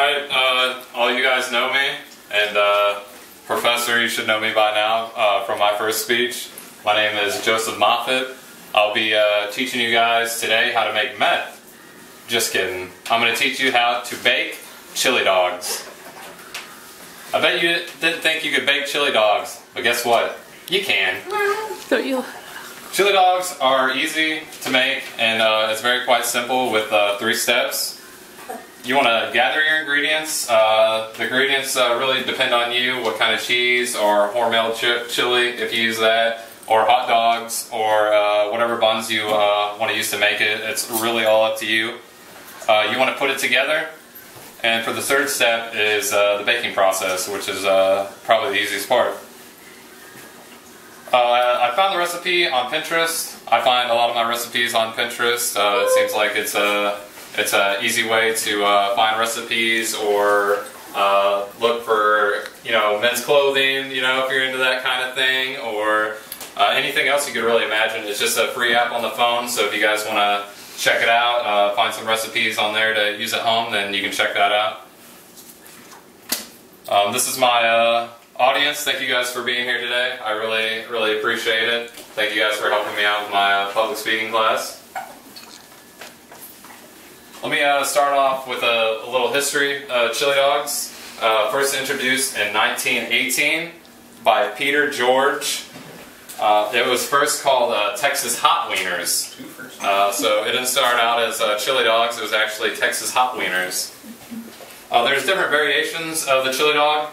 Alright, all you guys know me, and Professor, you should know me by now from my first speech. My name is Joseph Moffitt. I'll be teaching you guys today how to make meth. Just kidding. I'm going to teach you how to bake chili dogs. I bet you didn't think you could bake chili dogs, but guess what? You can. Don't you? Chili dogs are easy to make, and it's quite simple with 3 steps. You want to gather your ingredients. The ingredients really depend on you, what kind of cheese or Hormel chili, if you use that, or hot dogs, or whatever buns you want to use to make it. It's really all up to you. You want to put it together, and for the 3rd step is the baking process, which is probably the easiest part. I found the recipe on Pinterest. I find a lot of my recipes on Pinterest. It seems like it's an easy way to find recipes or look for, men's clothing, if you're into that kind of thing, or anything else you could really imagine. It's just a free app on the phone, so if you guys want to check it out, find some recipes on there to use at home, then you can check that out. This is my audience. Thank you guys for being here today. I really appreciate it. Thank you guys for helping me out with my public speaking class. Let me start off with a little history of chili dogs. First introduced in 1918 by Peter George. It was first called Texas Hot Wieners. So it didn't start out as chili dogs, it was actually Texas Hot Wieners. There's different variations of the chili dog.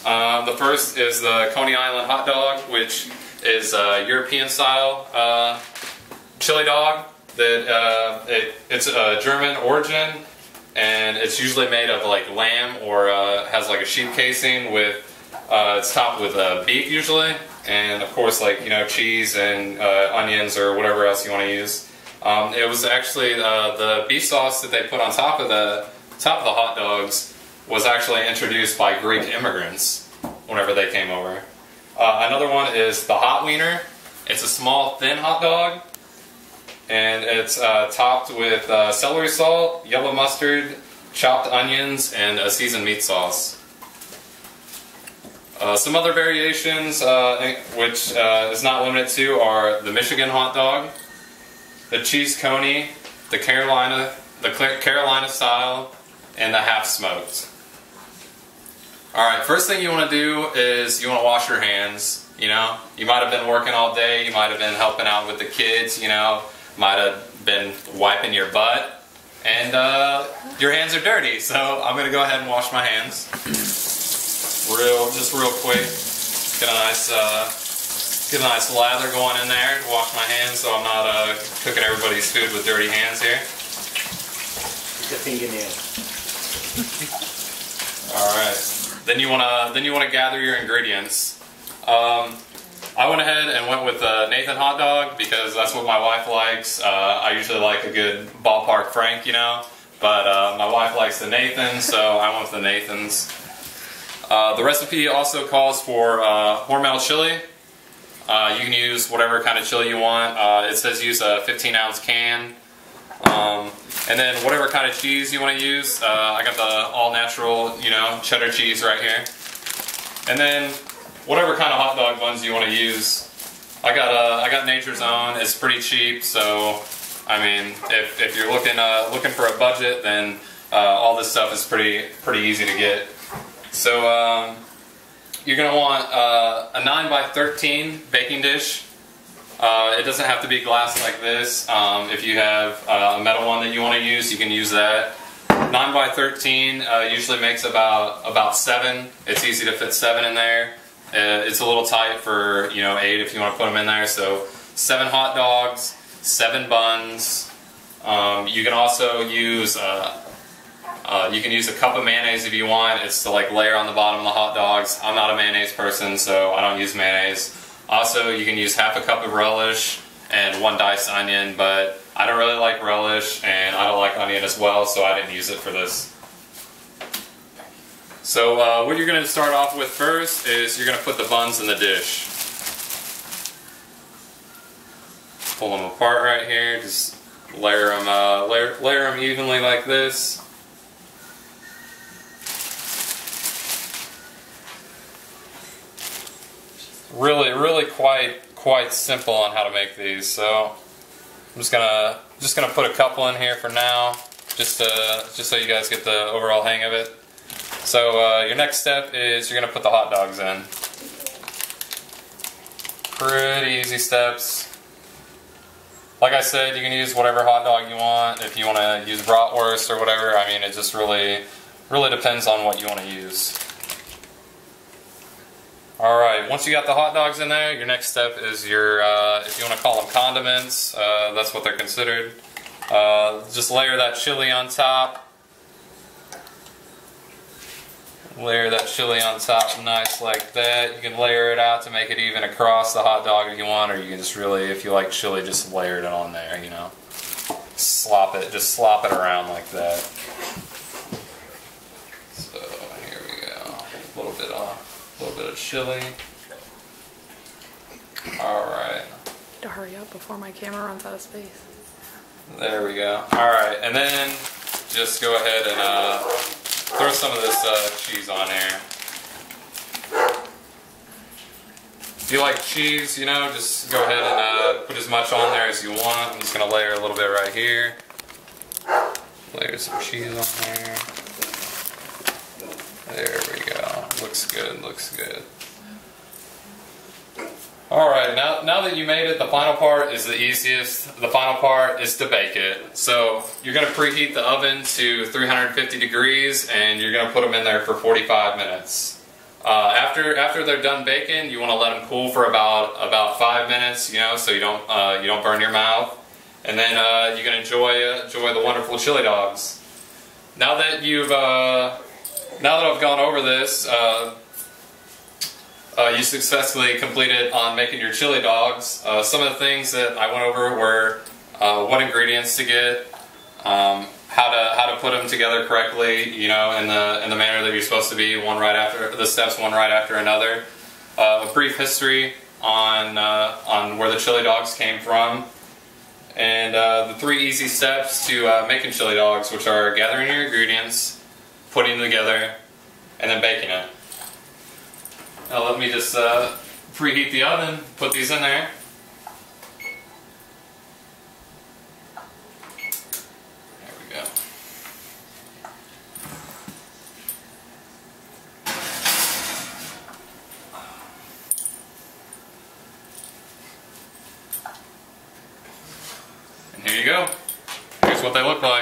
The first is the Coney Island hot dog, which is a European style chili dog. It's a German origin, and it's usually made of like lamb or has like a sheep casing with it's topped with beef usually, and of course cheese and onions or whatever else you want to use. It was actually the beef sauce that they put on top of the hot dogs was actually introduced by Greek immigrants whenever they came over. Another one is the hot wiener. It's a small thin hot dog, and it's topped with celery salt, yellow mustard, chopped onions, and a seasoned meat sauce. Some other variations, which is not limited to, are the Michigan hot dog, the cheese coney, the Carolina style, and the half smoked. Alright, first thing you want to do is you want to wash your hands. You might have been working all day, you might have been helping out with the kids, might have been wiping your butt, and your hands are dirty, so I'm going to go ahead and wash my hands. Just real quick. Get a nice lather going in there to wash my hands so I'm not cooking everybody's food with dirty hands here. The fingernail. Alright. Then you wanna gather your ingredients. I went ahead and went with Nathan hot dog because that's what my wife likes. I usually like a good ballpark Frank, but my wife likes the Nathan, so I went with the Nathans. The recipe also calls for Hormel chili. You can use whatever kind of chili you want. It says use a 15-ounce can. And then whatever kind of cheese you want to use. I got the all-natural, cheddar cheese right here. And then whatever kind of hot dog buns you want to use. I got Nature's Own. It's pretty cheap, so I mean, if you're looking for a budget, then all this stuff is pretty easy to get. So you're gonna want a 9x13 baking dish. It doesn't have to be glass like this. If you have a metal one that you want to use, you can use that. 9x13 usually makes about 7. It's easy to fit 7 in there. It's a little tight for 8 if you want to put them in there. So 7 hot dogs, 7 buns. You can also use a cup of mayonnaise if you want. It's to layer on the bottom of the hot dogs. I'm not a mayonnaise person, so I don't use mayonnaise. Also, you can use half a cup of relish and 1 diced onion, but I don't really like relish and I don't like onion as well, so I didn't use it for this. So what you're going to start off with first is you're going to put the buns in the dish. Pull them apart right here, just layer them evenly like this. really quite simple on how to make these. So I'm just gonna put a couple in here for now, just so you guys get the overall hang of it. So your next step is you're gonna put the hot dogs in. Pretty easy steps. Like I said, you can use whatever hot dog you want. If you want to use bratwurst or whatever, I mean, it just really depends on what you want to use. Alright, once you got the hot dogs in there, your next step is your, if you want to call them condiments, that's what they're considered. Just layer that chili on top. Layer that chili on top nice like that. You can layer it out to make it even across the hot dog if you want, or you can just really, if you like chili, just layer it on there, you know. Just slop it around like that. So here we go. A little bit of chili. Alright. To hurry up before my camera runs out of space. There we go. Alright, and then just go ahead and throw some of this cheese on here. If you like cheese, you know, just go ahead and put as much on there as you want. I'm just going to layer a little bit right here. Layer some cheese on there. There we go. Looks good, looks good. Alright, now that you made it, the final part is the easiest. The final part is to bake it. So you're going to preheat the oven to 350 degrees and you're going to put them in there for 45 minutes. After they're done baking, you want to let them cool for about 5 minutes, you know, so you don't burn your mouth. And then you can enjoy the wonderful chili dogs. Now that I've gone over this, you successfully completed on making your chili dogs. Some of the things that I went over were what ingredients to get, how to put them together correctly, you know, in the manner that you're supposed to be, one right after another. A brief history on where the chili dogs came from, and the 3 easy steps to making chili dogs, which are gathering your ingredients, putting them together, and then baking it. Now let me just preheat the oven, put these in there. There we go. And here you go. Here's what they look like.